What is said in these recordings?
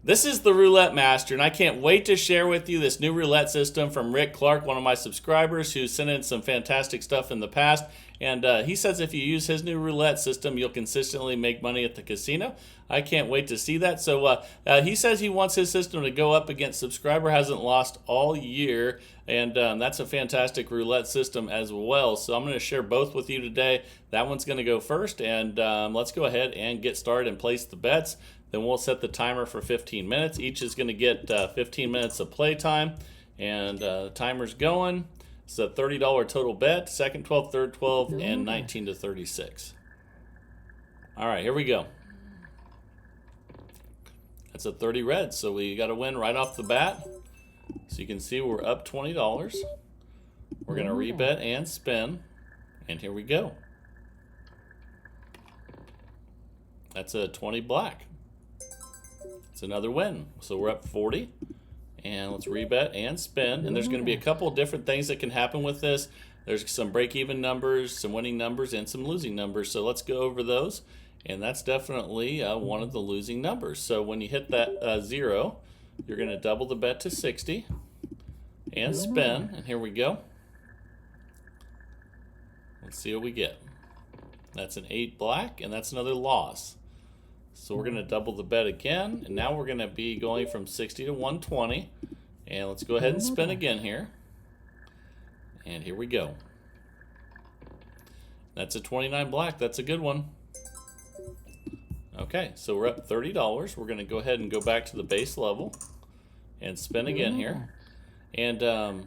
This is the Roulette Master, and I can't wait to share with you this new roulette system from Rick Clark, one of my subscribers who sent in some fantastic stuff in the past. And he says if you use his new roulette system, you'll consistently make money at the casino. I can't wait to see that. So he says he wants his system to go up against subscriber hasn't lost all year, and that's a fantastic roulette system as well. So I'm going to share both with you today. That one's going to go first, and let's go ahead and get started and place the bets. Then we'll set the timer for 15 minutes. Each is going to get 15 minutes of play time, and the timer's going. It's a $30 total bet, second 12, third 12, and 19 to 36. All right, here we go. That's a 30 red, so we got a win right off the bat. So you can see we're up $20. We're going to rebet and spin, and here we go. That's a 20 black. It's another win. So we're up 40. And let's rebet and spin. And there's going to be a couple different things that can happen with this. There's some break-even numbers, some winning numbers, and some losing numbers. So let's go over those. And that's definitely one of the losing numbers. So when you hit that 0, you're going to double the bet to 60 and spin. And here we go. Let's see what we get. That's an 8 black, and that's another loss. So we're going to double the bet again, and now we're going to be going from 60 to 120. And let's go ahead and spin again here. And here we go. That's a 29 black. That's a good one. Okay, so we're up $30. We're going to go ahead and go back to the base level and spin again here. And the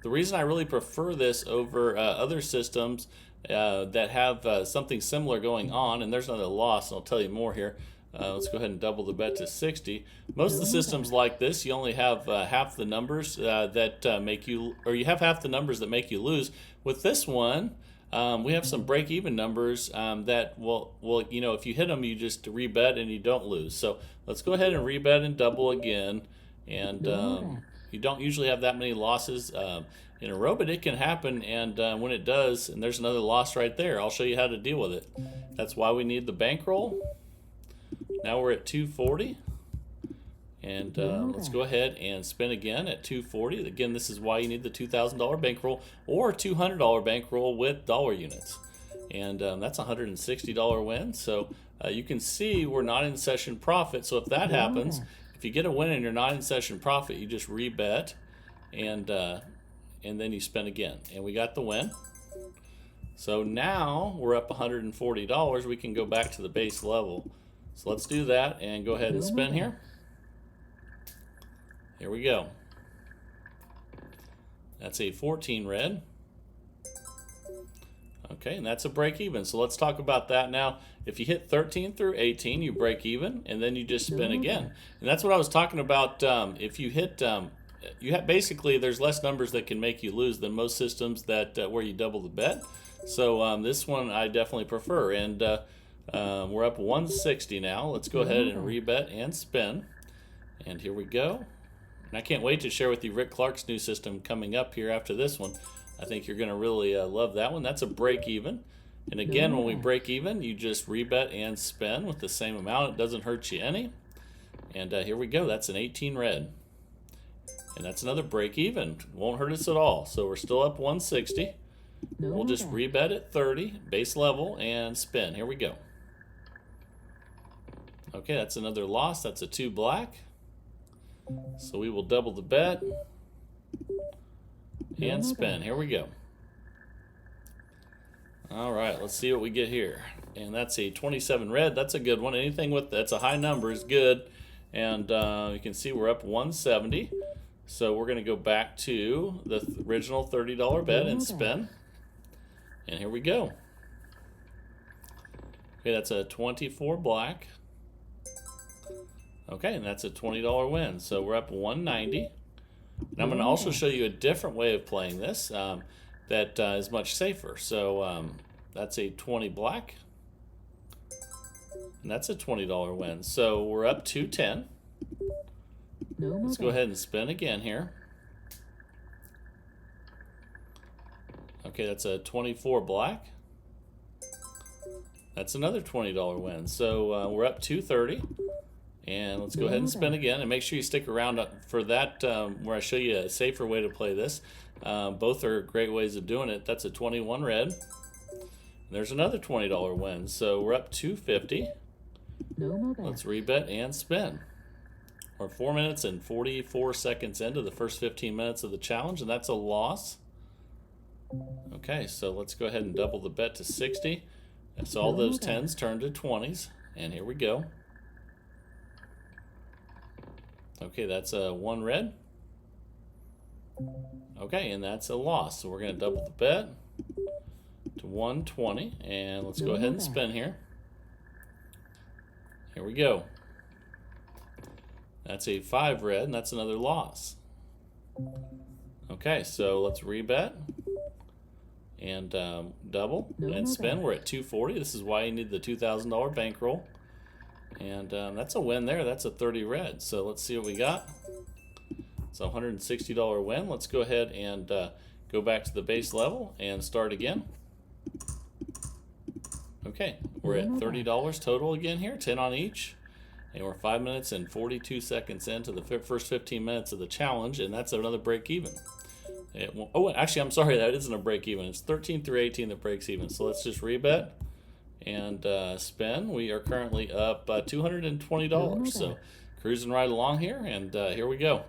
reason I really prefer this over other systems that have something similar going on, and there's another loss, and I'll tell you more here. Let's go ahead and double the bet to 60. Most of the systems like this, you only have half the numbers that make you, or you have half the numbers that make you lose. With this one, we have some break-even numbers that will, you know, if you hit them, you just rebet and you don't lose. So let's go ahead and rebet and double again. And you don't usually have that many losses in a row, but it can happen, and when it does, and there's another loss right there, I'll show you how to deal with it. That's why we need the bankroll. Now we're at 240, and let's go ahead and spin again at 240. Again, this is why you need the $2,000 bankroll or $200 bankroll with dollar units, and that's a $160 win. So you can see we're not in session profit. So if that happens, if you get a win and you're not in session profit, you just rebet and then you spin again. And we got the win. So now we're up $140. We can go back to the base level. So let's do that and go ahead and spin here. Here we go. That's a 14 red. Okay, and that's a break even. So let's talk about that now. If you hit 13 through 18, you break even, and then you just spin again. And that's what I was talking about. If you hit, basically there's less numbers that can make you lose than most systems that where you double the bet. So this one I definitely prefer. And we're up 160 now. Let's go ahead and rebet and spin. And here we go. And I can't wait to share with you Rick Clark's new system coming up here after this one. I think you're going to really love that one. That's a break even. And again, when we break even, you just rebet and spin with the same amount. It doesn't hurt you any. And here we go. That's an 18 red. And that's another break even. Won't hurt us at all. So we're still up 160. We'll just rebet at 30, base level, and spin. Here we go. Okay, that's another loss. That's a 2 black. So we will double the bet and spin. Here we go. All right, let's see what we get here. And that's a 27 red. That's a good one. Anything with that's a high number is good. And you can see we're up 170. So we're going to go back to the original $30 bet and spin. And here we go. Okay, that's a 24 black. Okay, and that's a $20 win. So we're up 190. And I'm going to also show you a different way of playing this that is much safer. So that's a 20 black. And that's a $20 win. So we're up 210. Let's go ahead and spin again here. Okay, that's a 24 black. That's another $20 win. So we're up 230. And let's go ahead and spin again, and make sure you stick around for that where I show you a safer way to play this. Both are great ways of doing it. That's a 21 red. There's another $20 win, so we're up $250. Let's rebet and spin. We're 4 minutes and 44 seconds into the first 15 minutes of the challenge, and that's a loss. Okay, so let's go ahead and double the bet to 60. So all those 10s turn to 20s, and here we go. Okay, that's a 1 red. Okay, and that's a loss. So we're going to double the bet to 120, and let's go ahead and spin here. Here we go. That's a 5 red, and that's another loss. Okay, so let's rebet and double and spin. We're at 240. This is why you need the $2,000 bankroll. And that's a win there. That's a 30 red. So let's see what we got. It's a $160 win. Let's go ahead and go back to the base level and start again. Okay, we're at $30 total again here, 10 on each. And we're 5 minutes and 42 seconds into the first 15 minutes of the challenge, and that's another break even. Oh, actually, I'm sorry, that isn't a break even. It's 13 through 18 that breaks even. So let's just rebet and spin. We are currently up $220. So cruising right along here, and here we go.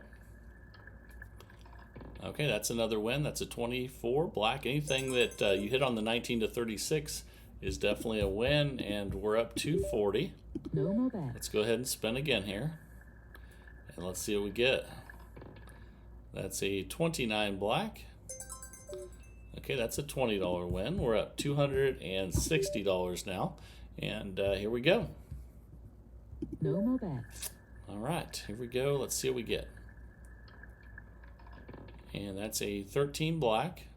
Okay, that's another win. That's a 24 black. Anything that you hit on the 19 to 36 is definitely a win, and we're up 240. Let's go ahead and spin again here, and let's see what we get. That's a 29 black. Okay, that's a $20 win. We're up $260 now, and here we go. All right, here we go. Let's see what we get. And that's a 13 black.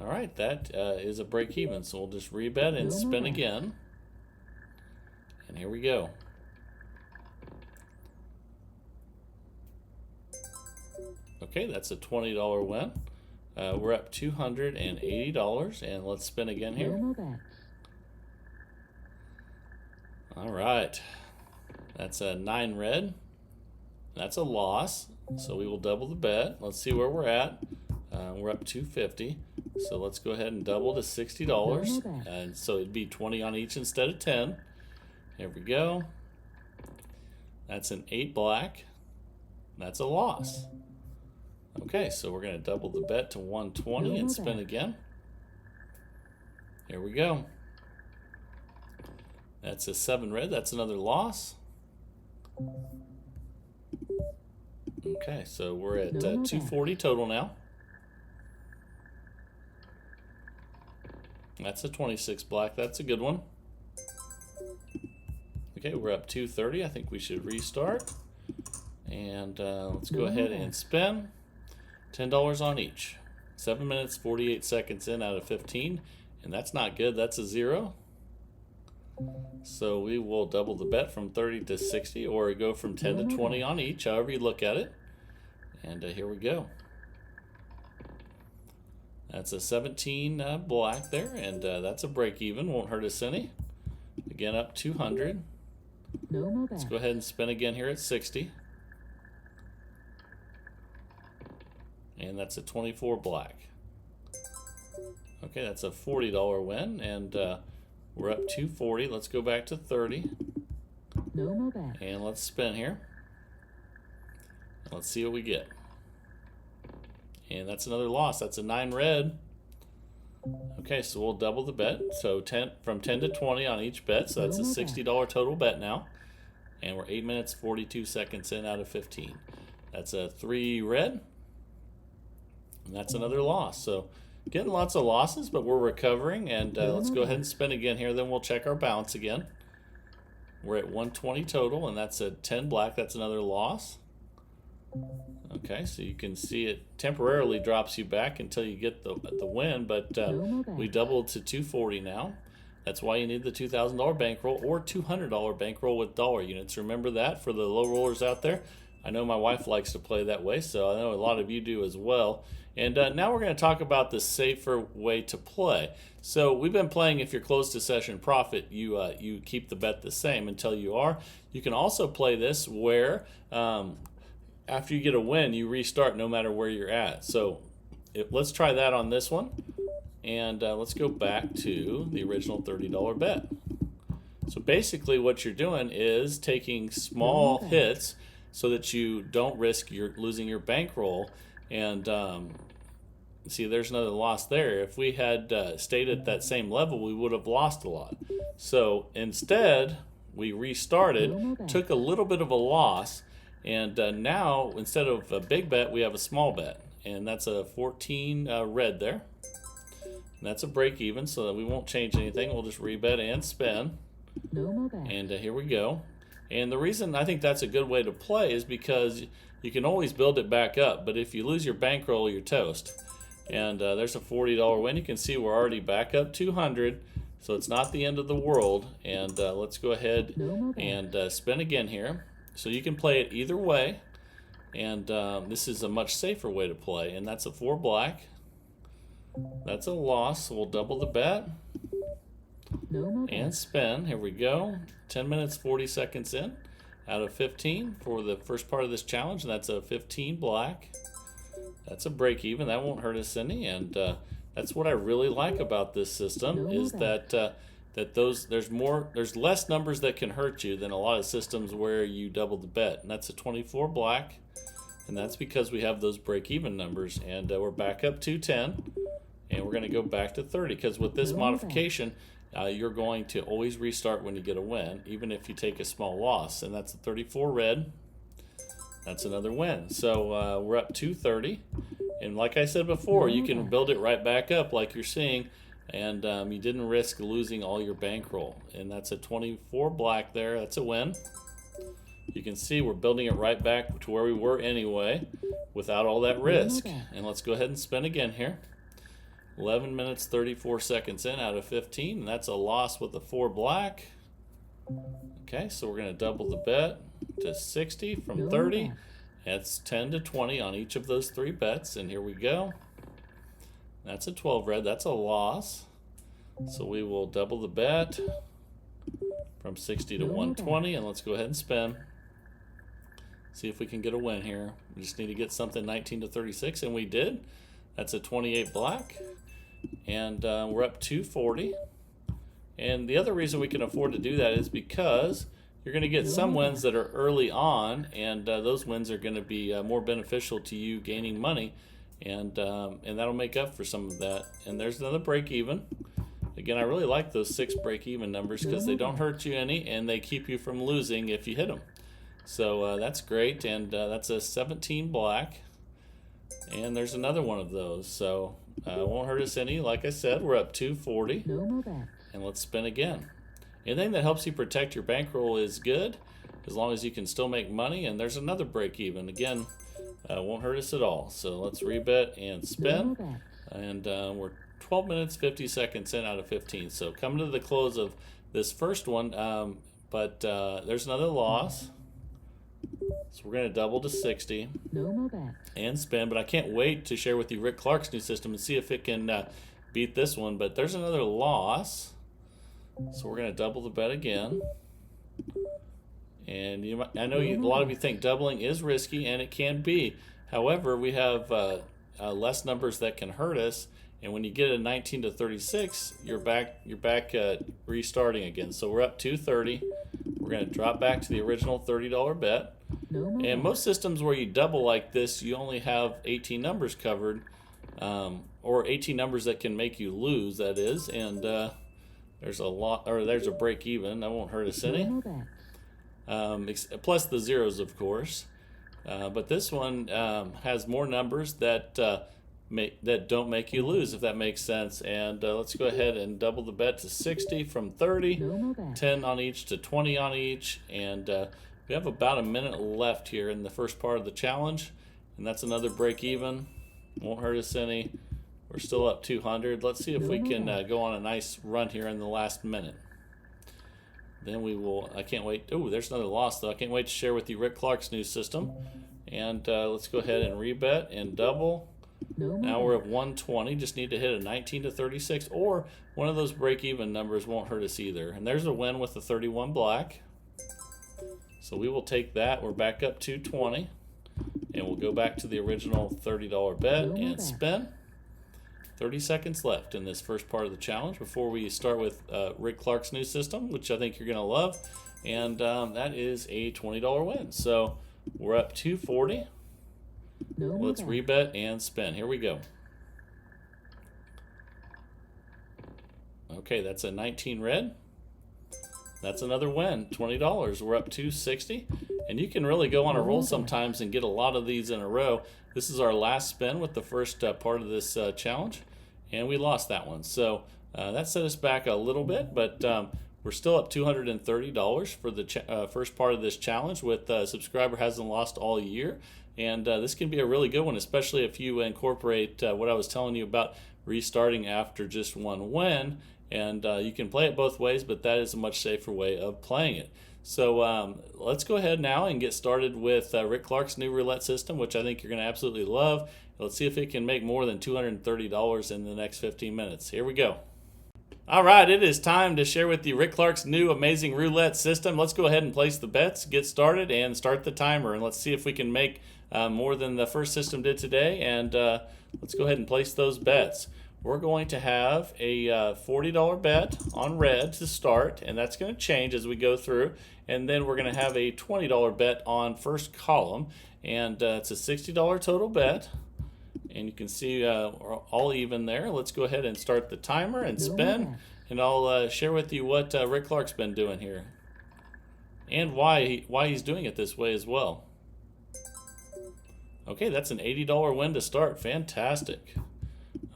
All right, that is a break even, so we'll just rebet and spin again. And here we go. Okay, that's a $20 win. We're up $280, and let's spin again here. All right, that's a 9 red. That's a loss, so we will double the bet. Let's see where we're at. We're up $250, so let's go ahead and double to $60, and so it'd be 20 on each instead of 10. Here we go. That's an 8 black. That's a loss. Okay, so we're going to double the bet to 120 and spin again. Here we go. That's a 7 red. That's another loss. Okay, so we're at 240 total now. That's a 26 black. That's a good one. Okay, we're up 230. I think we should restart. And let's go ahead and spin. $10 on each. 7 minutes, 48 seconds in out of 15. And that's not good. That's a 0. So we will double the bet from 30 to 60, or go from 10 to 20 on each, however you look at it. And here we go. That's a 17 black there, and that's a break even. Won't hurt us any. Again, up 200. Let's go ahead and spin again here at 60. And that's a 24 black. Okay, that's a $40 win, and we're up 240. Let's go back to 30. And let's spin here. Let's see what we get. And that's another loss. That's a 9 red. Okay, so we'll double the bet. So from 10 to 20 on each bet. So that's a $60 total bet now. And we're 8 minutes, 42 seconds in out of 15. That's a 3 red. And that's another loss. So getting lots of losses, but we're recovering. And let's go ahead and spin again here. Then we'll check our balance again. We're at 120 total, and that's a 10 black. That's another loss. Okay, so you can see it temporarily drops you back until you get the win, but we doubled to 240 now. That's why you need the $2,000 bankroll or $200 bankroll with dollar units. Remember that for the low rollers out there. I know my wife likes to play that way, so I know a lot of you do as well. And now we're going to talk about the safer way to play. So we've been playing if you're close to session profit, you keep the bet the same until you are. You can also play this where after you get a win, you restart no matter where you're at. So let's try that on this one. And let's go back to the original $30 bet. So basically what you're doing is taking small hits so that you don't risk losing your bankroll. And see, there's another loss there. If we had stayed at that same level, we would have lost a lot. So instead, we restarted, took a little bit of a loss, and now instead of a big bet, we have a small bet. And that's a 14 red there. And that's a break even, so that we won't change anything. We'll just rebet and spin. And here we go. And the reason I think that's a good way to play is because you can always build it back up, but if you lose your bankroll, you're toast. And there's a $40 win. You can see we're already back up 200, so it's not the end of the world. And let's go ahead and spin again here. So you can play it either way, and this is a much safer way to play. And that's a 4 black. That's a loss, so we'll double the bet. And spin. Here we go. 10 minutes, 40 seconds in out of 15 for the first part of this challenge. And that's a 15 black. That's a break even. That won't hurt us any. And that's what I really like about this system is that there's less numbers that can hurt you than a lot of systems where you double the bet. And that's a 24 black. And that's because we have those break even numbers. And we're back up to 10. And we're going to go back to 30 because with this modification, you're going to always restart when you get a win, even if you take a small loss. And that's a 34 red. That's another win. So we're up to 30. And like I said before, you can build it right back up like you're seeing. And you didn't risk losing all your bankroll. And that's a 24 black there. That's a win. You can see we're building it right back to where we were anyway without all that risk. And let's go ahead and spin again here. 11 minutes, 34 seconds in out of 15, and that's a loss with a 4 black. Okay, so we're going to double the bet to 60 from 30. That's 10 to 20 on each of those 3 bets, and here we go. That's a 12 red. That's a loss. So we will double the bet from 60 to 120, and let's go ahead and spin. See if we can get a win here. We just need to get something 19 to 36, and we did. That's a 28 black. And we're up 240. And the other reason we can afford to do that is because you're going to get some wins that are early on, and those wins are going to be more beneficial to you gaining money, and that'll make up for some of that. And there's another break even. Again, I really like those 6 break even numbers because they don't hurt you any, and they keep you from losing if you hit them. So that's great, and that's a 17 black. And there's another one of those, so it won't hurt us any. Like I said, we're up 240. And let's spin again. Anything that helps you protect your bankroll is good, as long as you can still make money. And there's another break even. Again, won't hurt us at all. So let's rebet and spin. And we're 12 minutes, 50 seconds in out of 15. So coming to the close of this first one, but there's another loss. So we're going to double to 60 and spin, but I can't wait to share with you Rick Clark's new system and see if it can beat this one. But there's another loss, so we're going to double the bet again. And I know a lot of you think doubling is risky, and it can be. However, we have less numbers that can hurt us, and when you get a 19 to 36, you're back restarting again. So we're up 230. We're going to drop back to the original $30 bet. And most systems where you double like this, you only have 18 numbers covered, or 18 numbers that can make you lose, that is. And there's a break even. That won't hurt us any. Plus the zeros, of course. But this one has more numbers that don't make you lose, if that makes sense. And let's go ahead and double the bet to 60 from 30, 10 on each to 20 on each. And we have about a minute left here in the first part of the challenge, and that's another break even. Won't hurt us any. We're still up 200. Let's see if we can go on a nice run here in the last minute. then we will, I can't wait. Oh, there's another loss though. I can't wait to share with you Rick Clark's new system. And let's go ahead and rebet and double. Now we're at 120. Just need to hit a 19 to 36, or one of those break-even numbers won't hurt us either. And there's a win with the 31 black. So we will take that. We're back up to 20. And we'll go back to the original $30 bet and spin. 30 seconds left in this first part of the challenge before we start with Rick Clark's new system, which I think you're going to love. And that is a $20 win. So we're up 240. Let's rebet and spin. Here we go. Okay, that's a 19 red. That's another win, $20. We're up 260. And you can really go on a roll sometimes and get a lot of these in a row. This is our last spin with the first part of this challenge. And we lost that one. So that set us back a little bit, but we're still up $230 for the first part of this challenge with subscriber hasn't lost all year. And this can be a really good one, especially if you incorporate what I was telling you about restarting after just one win. And you can play it both ways, but that is a much safer way of playing it. So let's go ahead now and get started with Rick Clark's new roulette system, which I think you're going to absolutely love. Let's see if it can make more than $230 in the next 15 minutes. Here we go. All right, it is time to share with you Rick Clark's new amazing roulette system. Let's go ahead and place the bets, get started, and start the timer. And let's see if we can make more than the first system did today. And let's go ahead and place those bets. We're going to have a $40 bet on red to start, and that's going to change as we go through. And then we're going to have a $20 bet on first column, and it's a $60 total bet. And you can see all even there. Let's go ahead and start the timer and spin, and I'll share with you what Rick Clark's been doing here and why he's doing it this way as well. Okay, that's an $80 win to start. Fantastic.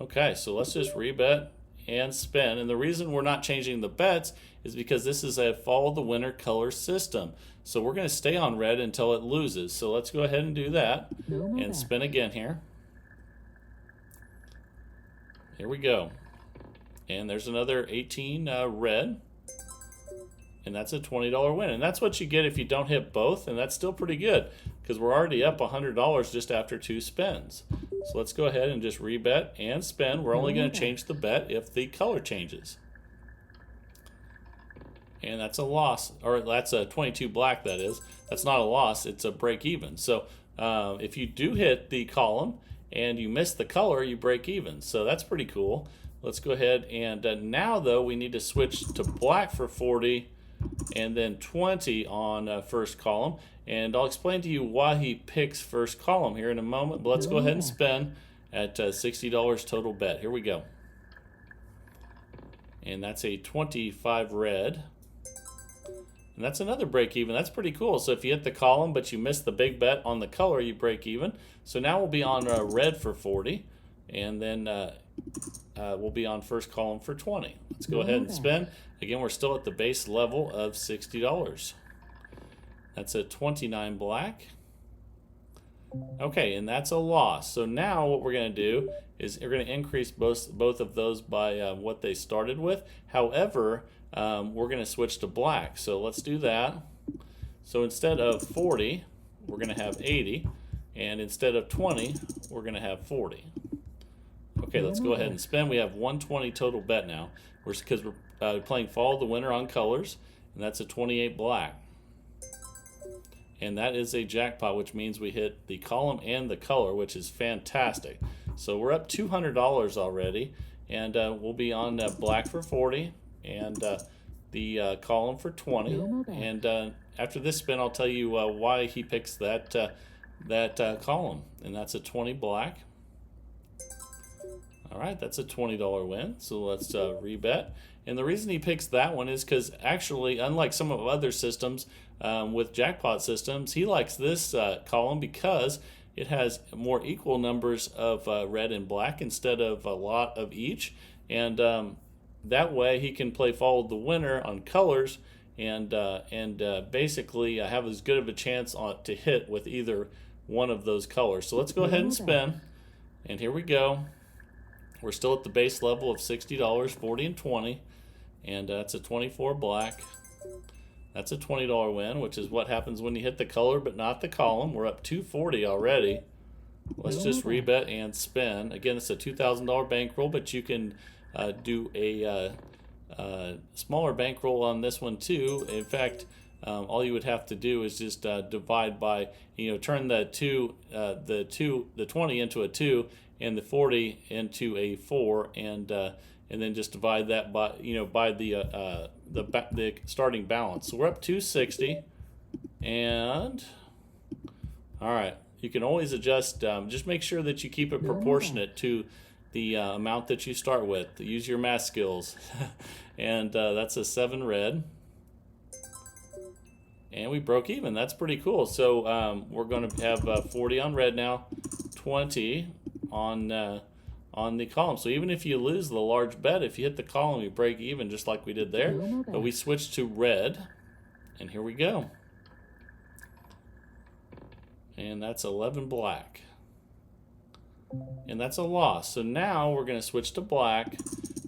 Okay, so let's just rebet and spin. And the reason we're not changing the bets is because this is a follow the winner color system. So we're going to stay on red until it loses. So let's go ahead and do that and spin again here. Here we go. And there's another 18 red. And that's a $20 win. And that's what you get if you don't hit both. And that's still pretty good because we're already up $100 just after 2 spins. So let's go ahead and just rebet and spin. We're only going to change the bet if the color changes. And that's a loss, or that's a 22 black, that is. That's not a loss, it's a break even. So if you do hit the column and you miss the color, you break even. So that's pretty cool. Let's go ahead and now though we need to switch to black for 40 and then 20 on first column. And I'll explain to you why he picks first column here in a moment. But let's go ahead and spin at $60 total bet. Here we go. And that's a 25 red. And that's another break even. That's pretty cool. So if you hit the column but you miss the big bet on the color, you break even. So now we'll be on red for 40. And then we'll be on first column for 20. Let's go ahead and spin. Again, we're still at the base level of $60. That's a 29 black. Okay, and that's a loss. So now what we're going to do is we're going to increase both of those by what they started with. However, we're going to switch to black. So let's do that. So instead of 40, we're going to have 80. And instead of 20, we're going to have 40. Okay, let's go ahead and spin. We have 120 total bet now. Because we're playing follow the winner on colors. And that's a 28 black. And that is a jackpot, which means we hit the column and the color, which is fantastic. So we're up $200 already, and we'll be on black for 40 and the column for 20. And after this spin, I'll tell you why he picks that column, and that's a 20 black. All right, that's a $20 win. So let's rebet. And the reason he picks that one is because actually, unlike some of other systems with jackpot systems, he likes this column because it has more equal numbers of red and black instead of a lot of each. And that way he can play follow the winner on colors and basically have as good of a chance to hit with either one of those colors. So let's go ahead and spin. And here we go. We're still at the base level of $60, 40 and 20. And that's a 24 black. That's a $20 win, which is what happens when you hit the color but not the column. We're up 240 already. Let's just rebet and spin. Again, it's a $2,000 bankroll, but you can do a smaller bankroll on this one too. In fact, all you would have to do is just divide by, turn the 20 into a 2 and the 40 into a 4, and then just divide that by by the starting balance. So we're up 260, and all right. You can always adjust. Just make sure that you keep it proportionate to the amount that you start with. Use your math skills. And that's a 7 red. And we broke even. That's pretty cool. So we're going to have 40 on red now, 20 on the column. So even if you lose the large bet, if you hit the column, you break even just like we did there. But we switched to red, and here we go. And that's 11 black. And that's a loss. So now we're going to switch to black.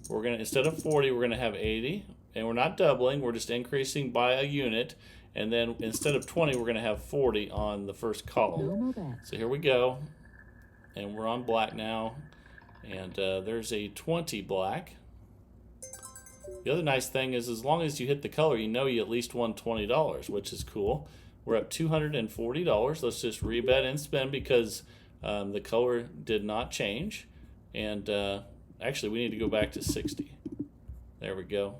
We're going to, instead of 40, we're going to have 80. And we're not doubling, we're just increasing by a unit. And then instead of 20, we're going to have 40 on the first column. So here we go. And we're on black now. And there's a 20 black. The other nice thing is, as long as you hit the color, you at least won $20, which is cool. We're up $240. Let's just rebet and spin because the color did not change. And actually, we need to go back to 60. There we go.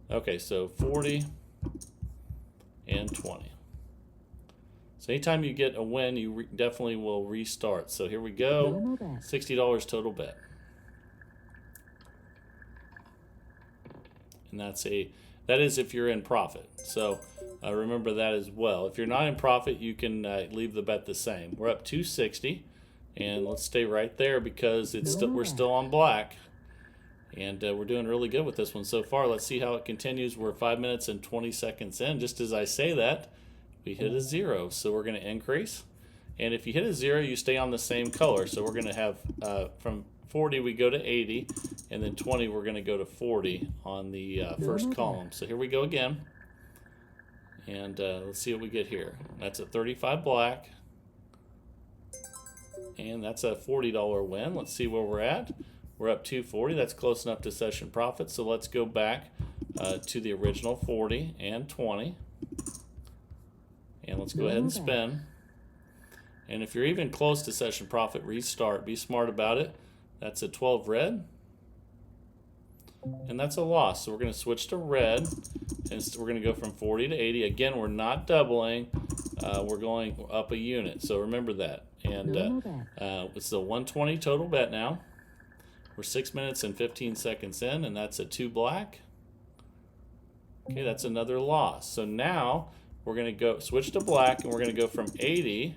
Okay, so 40 and 20. So anytime you get a win, you definitely will restart. So here we go. $60 total bet. And that is if you're in profit. So remember that as well. If you're not in profit, you can leave the bet the same. We're up 260, and let's stay right there because we're still on black, and we're doing really good with this one so far. Let's see how it continues. We're 5 minutes and 20 seconds in. Just as I say that, we hit a 0, so we're going to increase. And if you hit a 0, you stay on the same color. So we're going to have from 40 we go to 80, and then 20 we're going to go to 40 on the first column. So here we go again, and let's see what we get here. That's a 35 black, and that's a $40 win. Let's see where we're at. We're up 240. That's close enough to session profit. So let's go back to the original 40 and 20, and let's go ahead and spin. And if you're even close to session profit, restart. Be smart about it. That's a 12 red, and that's a loss. So we're going to switch to red, and we're going to go from 40 to 80. Again, we're not doubling. We're going up a unit. So remember that. And it's the 120 total bet now. We're 6 minutes and 15 seconds in, and that's a 2 black. Okay, that's another loss. So now we're going to go switch to black, and we're going to go from 80.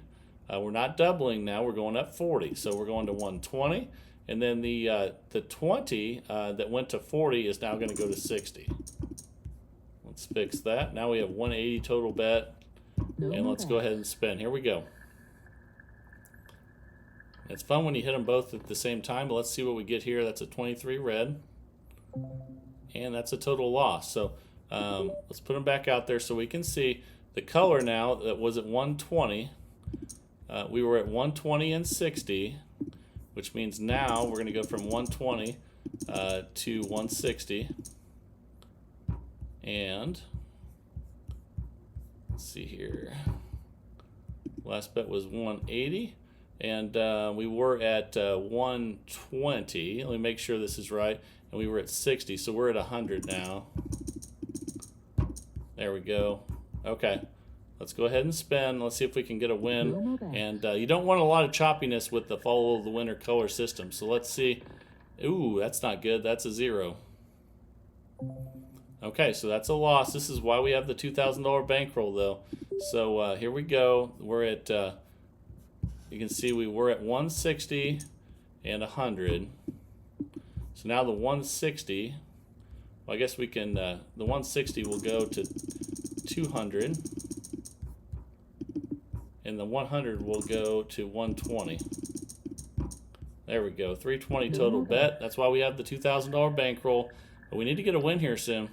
We're not doubling now. We're going up 40. So we're going to 120. And then the 20 that went to 40 is now going to go to 60. Let's fix that. Now we have 180 total bet. And let's go ahead and spin. Here we go. It's fun when you hit them both at the same time, but let's see what we get here. That's a 23 red. And that's a total loss. So let's put them back out there so we can see the color now. That was at 120. We were at 120 and 60. Which means now we're going to go from 120 to 160. And let's see here. Last bet was 180. And we were at 120. Let me make sure this is right. And we were at 60. So we're at 100 now. There we go. Okay. Let's go ahead and spin. Let's see if we can get a win. And you don't want a lot of choppiness with the follow the winner color system. So let's see. Ooh, that's not good. That's a 0. Okay, so that's a loss. This is why we have the $2,000 bankroll, though. So here we go. We're at, you can see we were at 160 and 100. So now the 160, well, I guess we can, the 160 will go to 200. And the 100 will go to 120. There we go. 320 total bet. That's why we have the $2,000 bankroll. But we need to get a win here soon.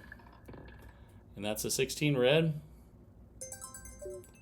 And that's a 16 red.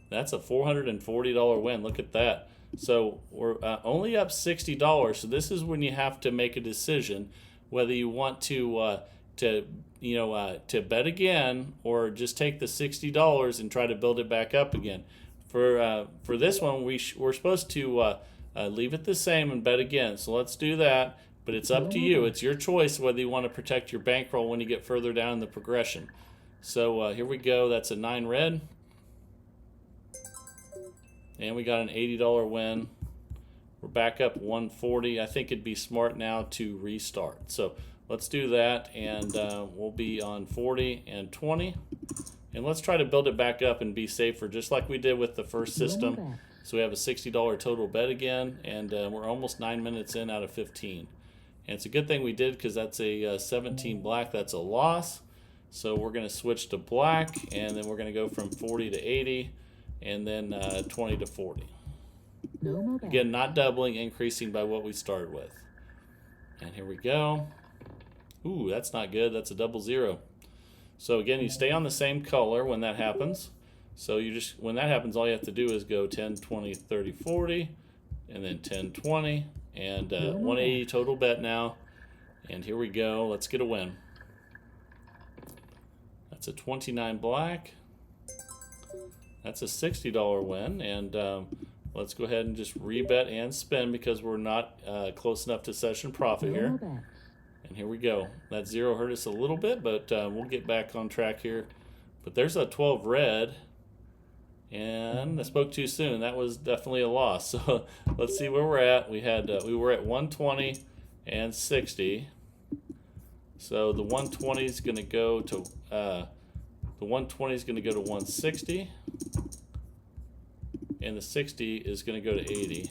That's a $440 win. Look at that. So we're only up $60. So this is when you have to make a decision whether you want to bet again or just take the $60 and try to build it back up again. For this one, we're supposed to leave it the same and bet again. So let's do that. But it's up to you. It's your choice whether you want to protect your bankroll when you get further down in the progression. So here we go. That's a 9 red. And we got an $80 win. We're back up 140. I think it'd be smart now to restart. So let's do that, and we'll be on 40 and 20. And let's try to build it back up and be safer, just like we did with the first system. So we have a $60 total bet again, and we're almost 9 minutes in out of 15. And it's a good thing we did because that's a 17 black. That's a loss. So we're going to switch to black, and then we're going to go from 40 to 80. And then 20 to 40. Again, not doubling, increasing by what we started with. And here we go. Ooh, that's not good. That's a double zero. So again, you stay on the same color when that happens. So when that happens, all you have to do is go 10, 20, 30, 40, and then 10, 20, and 180 total bet now. And here we go. Let's get a win. That's a 29 black. That's a $60 win, and let's go ahead and just rebet and spin because we're not close enough to session profit here. And here we go. That zero hurt us a little bit, but we'll get back on track here. But there's a 12 red, and I spoke too soon. That was definitely a loss. So let's see where we're at. We were at 120 and 60. So the 120 is going to go to 160. And the 60 is going to go to 80.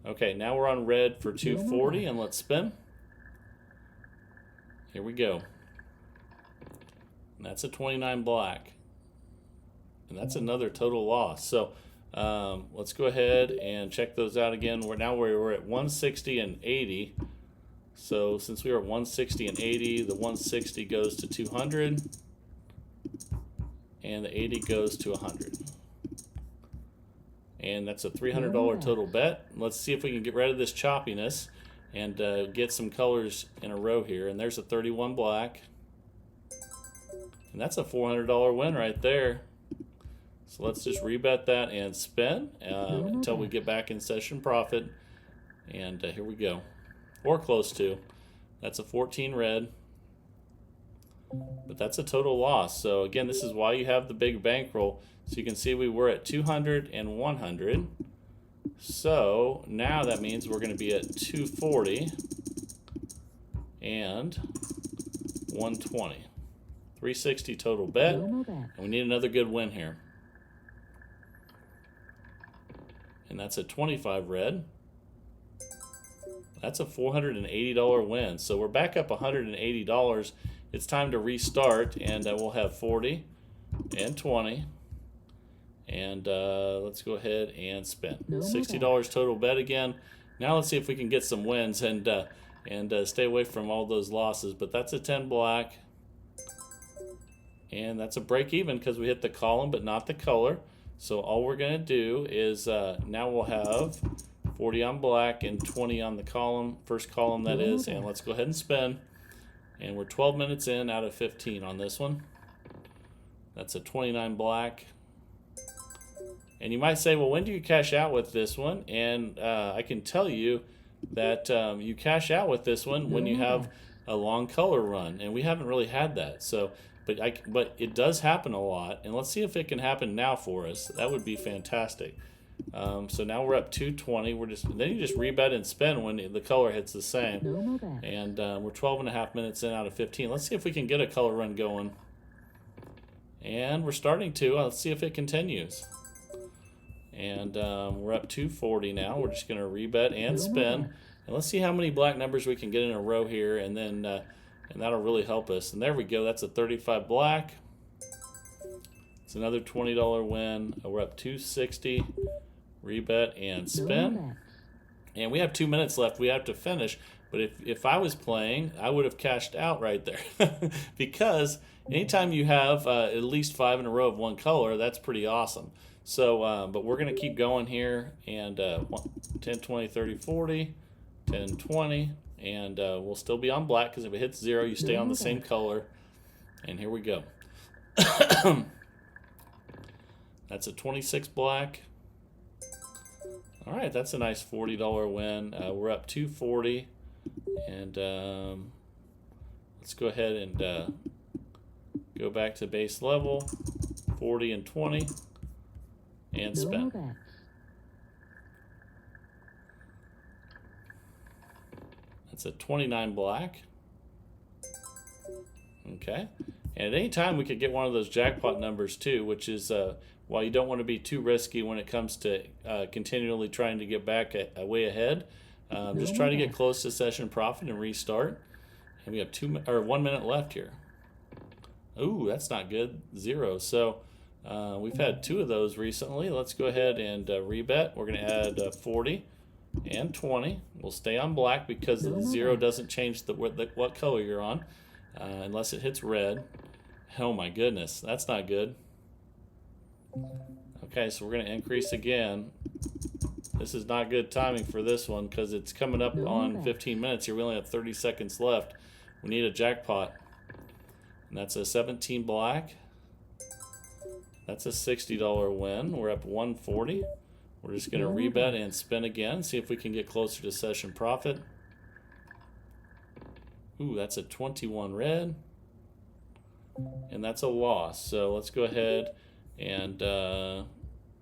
Okay, now we're on red for 240, and let's spin. Here we go. And that's a 29 black. And that's another total loss. So let's go ahead and check those out again. We're at 160 and 80. So since we were at 160 and 80, the 160 goes to 200. And the 80 goes to 100. And that's a $300 total bet. Let's see if we can get rid of this choppiness and get some colors in a row here. And there's a 31 black. And that's a $400 win right there. So let's just rebet that and spin until we get back in session profit. And here we go. Or close to. That's a 14 red. But that's a total loss. So again, this is why you have the big bankroll. So you can see we were at 200 and 100. So now that means we're going to be at 240 and 120. 360 total bet. And we need another good win here. And that's a 25 red. That's a $480 win. So we're back up $180. It's time to restart, and we'll have 40 and 20. And let's go ahead and spin. $60 total bet again. Now let's see if we can get some wins and stay away from all those losses. But that's a 10 black. And that's a break even because we hit the column but not the color. So all we're going to do is now we'll have 40 on black and 20 on the column, first column that is. And let's go ahead and spin. And we're 12 minutes in out of 15 on this one. That's a 29 black. And you might say, well, when do you cash out with this one? And I can tell you that you cash out with this one when you have a long color run. And we haven't really had that. So, but it does happen a lot. And let's see if it can happen now for us. That would be fantastic. So now we're up 220. Then you just rebet and spin when the color hits the same. And we're 12 and a half minutes in out of 15. Let's see if we can get a color run going. And we're starting to. Let's see if it continues. And we're up 240 now. We're just going to rebet and spin. And let's see how many black numbers we can get in a row here. And then and that'll really help us. And there we go. That's a 35 black. It's another $20 win. We're up 260. Rebet and spin. And we have 2 minutes left. We have to finish. But if I was playing, I would have cashed out right there. Because anytime you have at least 5 in a row of one color, that's pretty awesome. So, but we're going to keep going here, and 10, 20, 30, 40, 10, 20, and we'll still be on black because if it hits 0, you stay on the same color. And here we go. That's a 26 black. All right, that's a nice $40 win. We're up 240, and let's go ahead and go back to base level, 40 and 20, and spin. That's a 29 black. Okay, and at any time we could get one of those jackpot numbers too, which is while you don't want to be too risky when it comes to continually trying to get back way ahead, just try to get close to session profit and restart. And we have 1 minute left here. Ooh, that's not good. 0. So we've had 2 of those recently. Let's go ahead and rebet. We're going to add 40 and 20. We'll stay on black because 0 doesn't change what color you're on unless it hits red. Oh my goodness, that's not good. Okay, so we're going to increase again. This is not good timing for this one because it's coming up on 15 minutes here. We only have 30 seconds left. We need a jackpot. And that's a 17 black. That's a $60 win. We're up 140. We're just going to rebet and spin again, see if we can get closer to session profit. Ooh, that's a 21 red. And that's a loss. So let's go ahead and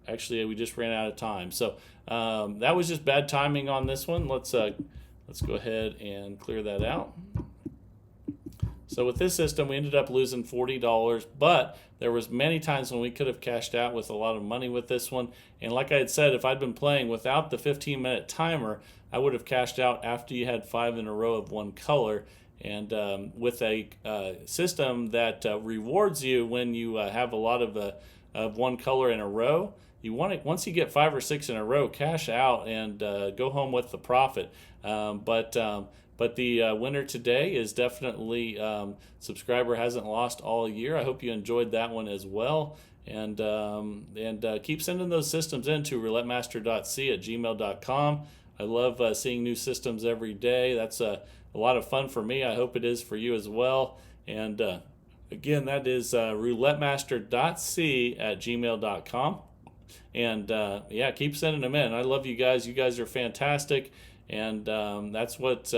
actually we just ran out of time. So that was just bad timing on this one. Let's go ahead and clear that out. So with this system, we ended up losing $40, but there was many times when we could have cashed out with a lot of money with this one. And like I had said, if I'd been playing without the 15-minute timer, I would have cashed out after you had 5 in a row of one color. And with a system that rewards you when you have a lot of one color in a row, you want it once you get 5 or 6 in a row, cash out and go home with the profit. But the winner today is definitely subscriber hasn't lost all year. I hope you enjoyed that one as well. And keep sending those systems in to roulettemaster.c@gmail.com. I love seeing new systems every day. That's a lot of fun for me. I hope it is for you as well. And again, that is roulettemaster.c@gmail.com. And yeah, keep sending them in. I love you guys. You guys are fantastic. And that's what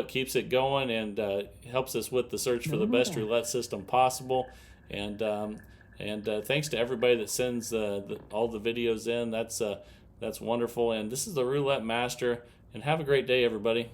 keeps it going and helps us with the search for the best roulette system possible. And thanks to everybody that sends all the videos in. That's wonderful. And this is the Roulette Master. And have a great day, everybody.